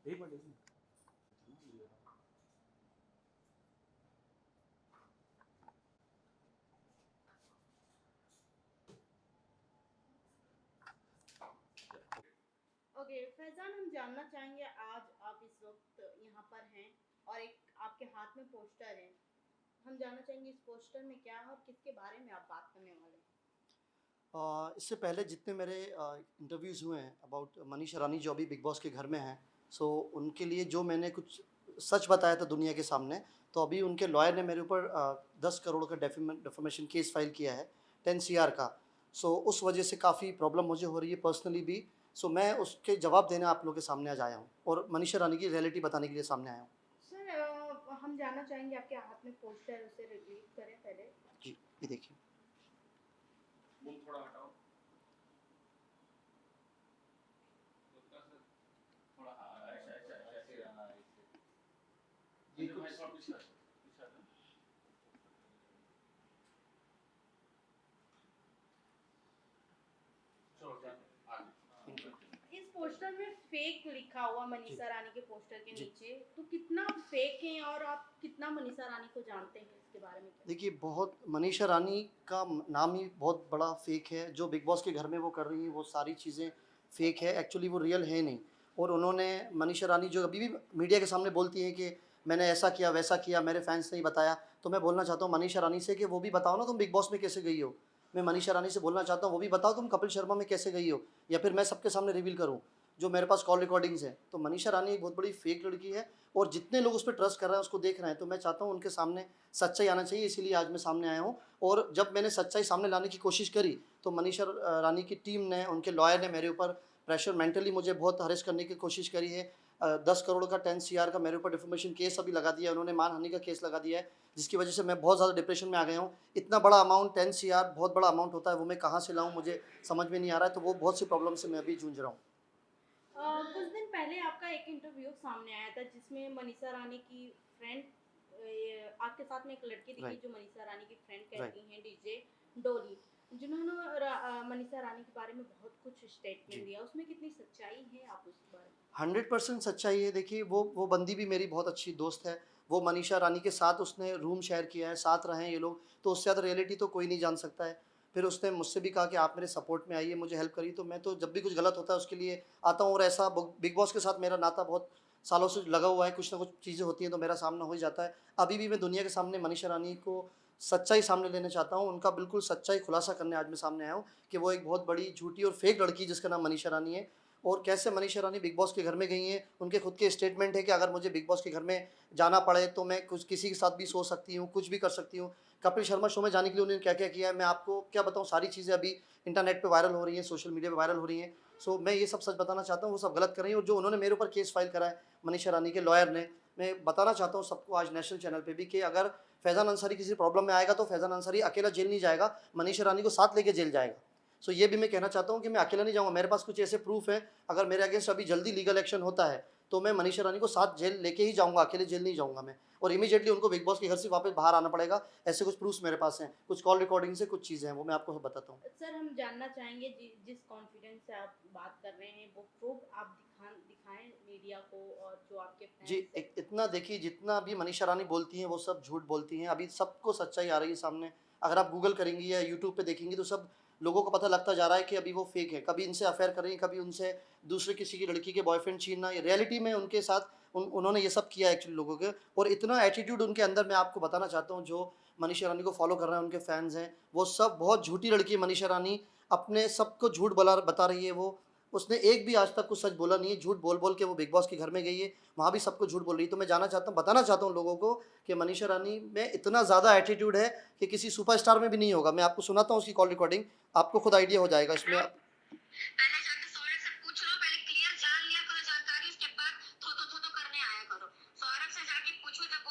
Okay Faizan, हम जानना चाहेंगे आज आप इस वक्त यहाँ पर हैं और एक आपके हाथ में पोस्टर है। हम जानना चाहेंगे इस पोस्टर में क्या है और किसके बारे में आप बात करने वाले हैं? इससे पहले जितने मेरे इंटरव्यूज़ हुए हैं अबाउट मनीष ईरानी जो अभी बिग बॉस के घर में हैं, सो उनके लिए जो मैंने कुछ सच बताया था दुनिया के सामने, तो अभी उनके लॉयर ने मेरे ऊपर 10 करोड़ का डेफेमेशन केस फाइल किया है, 10 सीआर का। सो उस वजह से काफ़ी प्रॉब्लम मुझे हो रही है पर्सनली भी। सो मैं उसके जवाब देने आप लोगों के सामने आज आया हूँ और मनीष ईरानी की रियलिटी बताने के लिए सामने आया हूँ। सर, हम जानना चाहेंगे आपके हाथ में पोस्टर है, उसे रिलीज करें पहले। जी, ये देखिए। थोड़ा हटाओ। थोड़ा ऐसे ये कुछ पिछला इस पोस्टर में फेक लिखा हुआ मनीषा रानी के पोस्टर के जी। नीचे, तो कितना फेक है और आप कितना मनीषा रानी को जानते हैं, इसके बारे में क्या? देखिए, बहुत मनीषा रानी का नाम ही बहुत बड़ा फ़ेक है। जो बिग बॉस के घर में वो कर रही हैं, वो सारी चीज़ें फ़ेक है। एक्चुअली वो रियल है नहीं। और उन्होंने मनीषा रानी जो अभी भी मीडिया के सामने बोलती हैं कि मैंने ऐसा किया, वैसा किया, मेरे फैन्स ने ही बताया। तो मैं बोलना चाहता हूँ मनीषा रानी से कि वो भी बताओ ना, तुम बिग बॉस में कैसे गई हो? मैं मनीषा रानी से बोलना चाहता हूँ, वो भी बताओ तुम कपिल शर्मा में कैसे गई हो? या फिर मैं सबके सामने रिवील करूँ, जो मेरे पास कॉल रिकॉर्डिंग्स हैं। तो मनीषा रानी एक बहुत बड़ी फ़ेक लड़की है और जितने लोग उस पे ट्रस्ट कर रहे हैं, उसको देख रहे हैं। तो मैं चाहता हूँ उनके सामने सच्चाई आना चाहिए, इसीलिए आज मैं सामने आया हूँ। और जब मैंने सच्चाई सामने लाने की कोशिश करी, तो मनीषा रानी की टीम ने, उनके लॉयर ने मेरे ऊपर प्रेशर, मेंटली मुझे बहुत हरेस करने की कोशिश करी है। 10 करोड़ का 10 सीआर का मेरे ऊपर डिफेमेशन केस अभी लगा दिया है, उन्होंने मानहानि का केस लगा दिया है, जिसकी वजह से मैं बहुत ज़्यादा डिप्रेशन में आ गया हूँ। इतना बड़ा अमाउंट 10 सीआर बहुत बड़ा अमाउंट होता है, वो मैं कहाँ से लाऊँ मुझे समझ में नहीं आ रहा है। तो वो बहुत सी प्रॉब्लम से मैं अभी जूझ रहा हूँ। कुछ दिन पहले आपका एक इंटरव्यू सामने आया था जिसमें मनीषा रानी की फ्रेंड, आपके साथ में एक लड़की दिखी राइट, जो मनीषा रानी की फ्रेंड राइट। कहती हैं, डीजे डोली, जिन्होंने मनीषा रानी के बारे में बहुत कुछ स्टेटमेंट जी। दिया। उसमें कितनी सच्चाई है, आप उस बारे में? 100% सच्चाई है। देखिए, वो बंदी भी मेरी बहुत अच्छी दोस्त है। वो मनीषा रानी के साथ उसने रूम शेयर किया है, साथ रहे हैं ये लोग, तो उससे ज़्यादा रियलिटी तो कोई नहीं जान सकता है। फिर उसने मुझसे भी कहा कि आप मेरे सपोर्ट में आइए, मुझे हेल्प करिए। तो मैं तो जब भी कुछ गलत होता है उसके लिए आता हूँ। और ऐसा बिग बॉस के साथ मेरा नाता बहुत सालों से लगा हुआ है, कुछ ना कुछ चीज़ें होती हैं तो मेरा सामना हो ही जाता है। अभी भी मैं दुनिया के सामने मनीषा रानी को सच्चाई सामने लेना चाहता हूँ, उनका बिल्कुल सच्चाई खुलासा करने आज मैं सामने आया हूँ कि वो एक बहुत बड़ी झूठी और फेक लड़की है जिसका नाम मनीषा रानी है। और कैसे मनीषा रानी बिग बॉस के घर में गई हैं, उनके खुद के स्टेटमेंट है कि अगर मुझे बिग बॉस के घर में जाना पड़े तो मैं कुछ किसी के साथ भी सो सकती हूँ, कुछ भी कर सकती हूँ। कपिल शर्मा शो में जाने के लिए उन्होंने क्या-क्या किया है, मैं आपको क्या बताऊँ, सारी चीज़ें अभी इंटरनेट पे वायरल हो रही हैं, सोशल मीडिया पे वायरल हो रही हैं। सो मैं ये सब सच बताना चाहता हूँ, वो सब गलत कर रही हैं। और जो उन्होंने मेरे ऊपर केस फाइल करा है मनीषा रानी के लॉयर ने, मैं बताना चाहता हूँ सबको आज नेशनल चैनल पे भी कि अगर फैज़ान अंसारी किसी प्रॉब्लम में आएगा तो फैज़ान अंसारी अकेला जेल नहीं जाएगा, मनीषा रानी को साथ लेके जेल जाएगा। सो ये भी मैं कहना चाहता हूँ कि मैं अकेला नहीं जाऊँगा, मेरे पास कुछ ऐसे प्रूफ़ हैं, अगर मेरे अगेंस्ट अभी जल्दी लीगल एक्शन होता है, तो मैं मनीषा रानी को साथ जेल लेके ही जाऊँगा, अकेले जेल नहीं जाऊँगा मैं। और इमीडिएटली उनको बिग बॉस के घर से वापस बाहर आना पड़ेगा, ऐसे कुछ प्रूफ्स मेरे पास हैं, कुछ कॉल रिकॉर्डिंग्स हैं, कुछ चीज़ें हैं, वो मैं आपको बताता हूँ। सर, हम जानना चाहेंगे जिस कॉन्फिडेंस से आप बात कर रहे हैं, वो प्रूफ आप दिखाएं मीडिया को और जो आपके जी, फैंस हैं। इतना देखिए, जितना भी मनीषा रानी बोलती हैं वो सब झूठ बोलती हैं, अभी सबको सच्चाई आ रही है सामने। अगर आप गूगल करेंगी या यूट्यूब पे देखेंगी तो सब लोगों को पता लगता जा रहा है कि अभी वो फेक है। कभी इनसे अफेयर कर रही हैं, कभी उनसे दूसरे किसी की लड़की के बॉयफ्रेंड छीनना, ये रियलिटी में उनके साथ उन्होंने ये सब किया है एक्चुअली लोगों के। और इतना एटीट्यूड उनके अंदर, मैं आपको बताना चाहता हूँ, जो मनीषा रानी को फॉलो कर रहे हैं, उनके फैन्स हैं, वो सब बहुत झूठी लड़की है मनीषा रानी, अपने सबको झूठ बता रही है वो। उसने एक भी आज तक कुछ सच बोला नहीं है, झूठ बोल-बोल के वो बिग बॉस के घर में गई है, वहाँ भी सबको झूठ बोल रही है। तो मैं बताना चाहता हूँ लोगों को कि मनीषा रानी में इतना ज़्यादा एटीट्यूड है कि किसी सुपरस्टार में भी नहीं होगा। मैं आपको सुनाता हूँ उसकी कॉल रिकॉर्डिंग, आपको खुद आइडिया हो जाएगा इसमें। पहले जाके सौरभ से पूछ लो, पहले क्लियर जान लिया करो जानकारी, उसके बाद थो करने आया करो। सौरभ से जाके पूछो, जब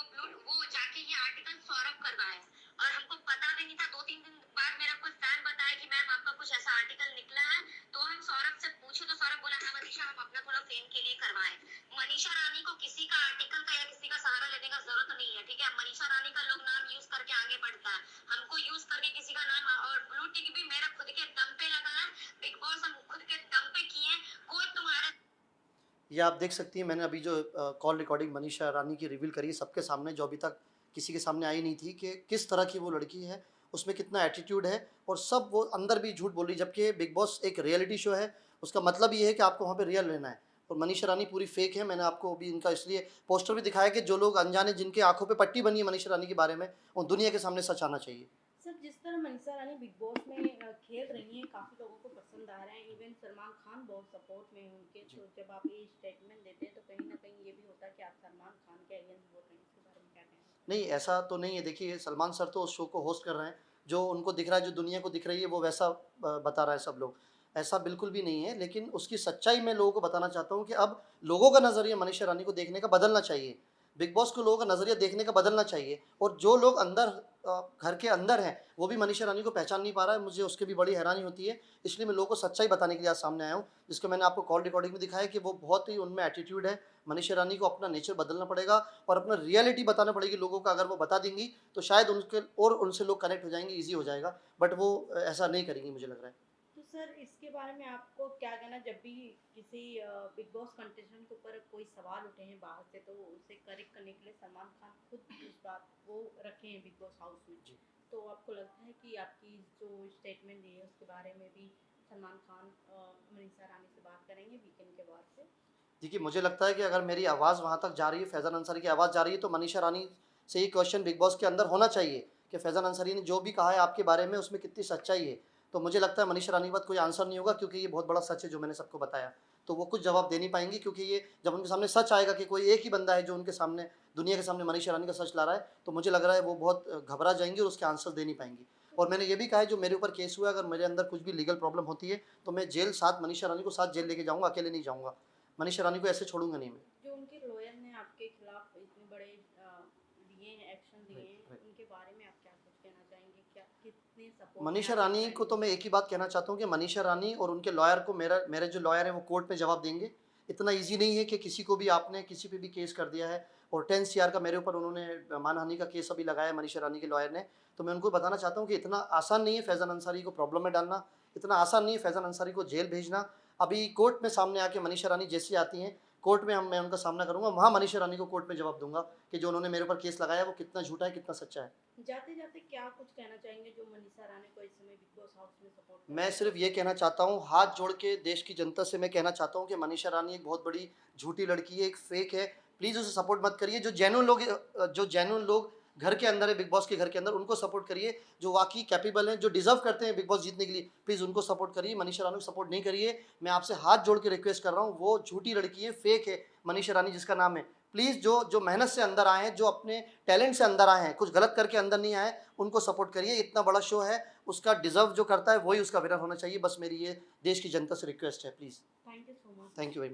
वो जाके ये आर्टिकल सौरभ करवाया और हमको पता भी नहीं था। 2-3 दिन बाद मेरा कोई फैन बताया कि मैम आपका कुछ ऐसा आर्टिकल निकला है, तो हम सौरभ से पूछे तो सौरभ बोला हाँ मनीषा, हम अपना थोड़ा फेम के लिए करवाए। मनीषा रानी को किसी का आर्टिकल का या किसी का सहारा लेने का जरूरत नहीं है, ठीक है। मनीषा रानी का लोग नाम यूज करके आगे बढ़ता है, हमको यूज करके किसी का नाम। और ब्लू टिक भी मेरा खुद के दम पे लगा है, बिग बॉस हम खुद के दम पे किए, कोई तुम्हारे। ये आप देख सकती हैं, मैंने अभी जो कॉल रिकॉर्डिंग मनीषा रानी की रिवील करी सबके सामने, जो अभी तक किसी के सामने आई नहीं थी, कि किस तरह की वो लड़की है, उसमें कितना एटीट्यूड है, और सब वो अंदर भी झूठ बोल रही, जबकि बिग बॉस एक रियलिटी शो है। उसका मतलब ये है कि आपको वहाँ पे रियल रहना है, और मनीषा रानी पूरी फेक है। मैंने आपको अभी इनका इसलिए पोस्टर भी दिखाया कि जो लोग अनजाने, जिनके आंखों पे पट्टी बनी है मनीषा रानी के बारे में, उन दुनिया के सामने सच आना चाहिए। सर, जिस तरह मनीषा रानी बिग बॉस में खेल रही हैं, काफ़ी लोगों को पसंद आ रहे हैं, इवन सलमान खान बहुत सपोर्ट में हैं उनके। तो जब आप ये स्टेटमेंट देते हैं तो कहीं ना कहीं ये भी होता है कि आप सलमान खान के अगेंस्ट बोल रहे हैं, इसके बारे में क्या कहना है? नहीं, ऐसा तो नहीं है। देखिए, सलमान सर तो उस शो को होस्ट कर रहे हैं, जो उनको दिख रहा है, जो दुनिया को दिख रही है, वो वैसा बता रहा है सब लोग। ऐसा बिल्कुल भी नहीं है, लेकिन उसकी सच्चाई मैं लोगों को बताना चाहता हूँ कि अब लोगों का नज़रिया मनीषा रानी को देखने का बदलना चाहिए। बिग बॉस को लोगों का नज़रिया देखने का बदलना चाहिए, और जो लोग अंदर घर के अंदर हैं, वो भी मनीषा रानी को पहचान नहीं पा रहा है। मुझे उसकी भी बड़ी हैरानी होती है, इसलिए मैं लोगों को सच्चाई बताने के लिए आज सामने आया हूँ, जिसको मैंने आपको कॉल रिकॉर्डिंग में दिखाया कि वो बहुत ही उनमें एटीट्यूड है। मनीषा रानी को अपना नेचर बदलना पड़ेगा, और अपना रियलिटी बताना पड़ेगी लोगों का। अगर वो बता देंगी तो शायद उनके और उनसे लोग कनेक्ट हो जाएंगे, ईजी हो जाएगा, बट वो ऐसा नहीं करेंगी, मुझे लग रहा है। तो सर, इसके बारे में आपको क्या कहना, जब भी किसी बिग बॉस कंटेस्टेंट के ऊपर कोई सवाल उठे हैं बाहर से, तो उसे करेक्ट करने के लिए सलमान खान खुद उस बात वो रखे हैं बिग बॉस हाउस में। जी। तो आपको लगता है कि आपकी जो स्टेटमेंट दी है उसके बारे में भी सलमान खान मनीषा रानी से बात करेंगे वीकेंड के बाद से? देखिए, मुझे लगता है कि अगर मेरी आवाज़ वहाँ तक जा रही है, फैज़ान अंसारी की आवाज़ जा रही है, तो मनीषा रानी से ये क्वेश्चन बिग बॉस के अंदर होना चाहिए कि फैज़ान अंसारी ने जो भी कहा है आपके बारे में, उसमें कितनी सच्चाई है। तो मुझे लगता है मनीषा रानी के बाद कोई आंसर नहीं होगा, क्योंकि ये बहुत बड़ा सच है जो मैंने सबको बताया। तो वो कुछ जवाब दे नहीं पाएंगी, क्योंकि ये जब उनके सामने सच आएगा कि कोई एक ही बंदा है जो उनके सामने, दुनिया के सामने मनीषा रानी का सच ला रहा है, तो मुझे लग रहा है वो बहुत घबरा जाएंगी और उसके आंसर दे नहीं पाएंगी। और मैंने ये भी कहा है, जो मेरे ऊपर केस हुआ है, अगर मेरे अंदर कुछ भी लीगल प्रॉब्लम होती है, तो मैं जेल साथ मनीषा रानी को साथ जेल लेके जाऊँगा, अकेले नहीं जाऊँगा। मनीषा रानी को ऐसे छोड़ूंगा नहीं मैं। जो उनके लॉयर ने आपके खिलाफ इतने बड़े लिए हैं, एक्शन लिए हैं, राइट। उनके बारे में आप क्या कुछ कहना चाहेंगे? क्या कितने सपोर्ट मनीषा रानी को तो मैं एक ही बात कहना चाहता हूँ कि मनीषा रानी और उनके लॉयर को, मेरे जो लॉयर हैं वो कोर्ट में जवाब देंगे। इतना इजी नहीं है कि किसी को भी आपने किसी पे भी केस कर दिया है, और 10 CR का मेरे ऊपर उन्होंने मानहानि का केस अभी लगाया है मनीषा रानी के लॉयर ने। तो मैं उनको बताना चाहता हूँ कि इतना आसान नहीं है फैज़ान अंसारी को प्रॉब्लम में डालना, इतना आसान नहीं है फैज़ान अंसारी को जेल भेजना। अभी कोर्ट में सामने आके मनीषा रानी जैसी आती हैं, कोर्ट में मैं उनका सामना करूँगा, वहाँ मनीषा रानी को कोर्ट में जवाब दूंगा कि जो उन्होंने मेरे ऊपर केस लगाया वो कितना झूठा है, कितना सच्चा है। जाते जाते क्या कुछ कहना चाहेंगे जो मनीषा रानी को इस समय बिग बॉस हाउस में सपोर्ट कर मैं रहे हैं? सिर्फ ये कहना चाहता हूँ, हाथ जोड़ के देश की जनता से मैं कहना चाहता हूँ कि मनीषा रानी एक बहुत बड़ी झूठी लड़की है, एक फेक है। प्लीज़ उसे सपोर्ट मत करिए। जो जेन्युइन लोग घर के अंदर है, बिग बॉस के घर के अंदर, उनको सपोर्ट करिए। जो वाकई कैपेबल हैं, जो डिजर्व करते हैं बिग बॉस जीतने के लिए, प्लीज़ उनको सपोर्ट करिए। मनीषा रानी को सपोर्ट नहीं करिए। मैं आपसे हाथ जोड़ के रिक्वेस्ट कर रहा हूँ। वो झूठी लड़की है, फेक है मनीषा रानी जिसका नाम है। प्लीज़ जो मेहनत से अंदर आए हैं, जो अपने टैलेंट से अंदर आए हैं, कुछ गलत करके अंदर नहीं आए, उनको सपोर्ट करिए। इतना बड़ा शो है, उसका डिज़र्व जो करता है वही उसका विनर होना चाहिए। बस मेरी ये देश की जनता से रिक्वेस्ट है, please. Thank you so much. Thank you very much.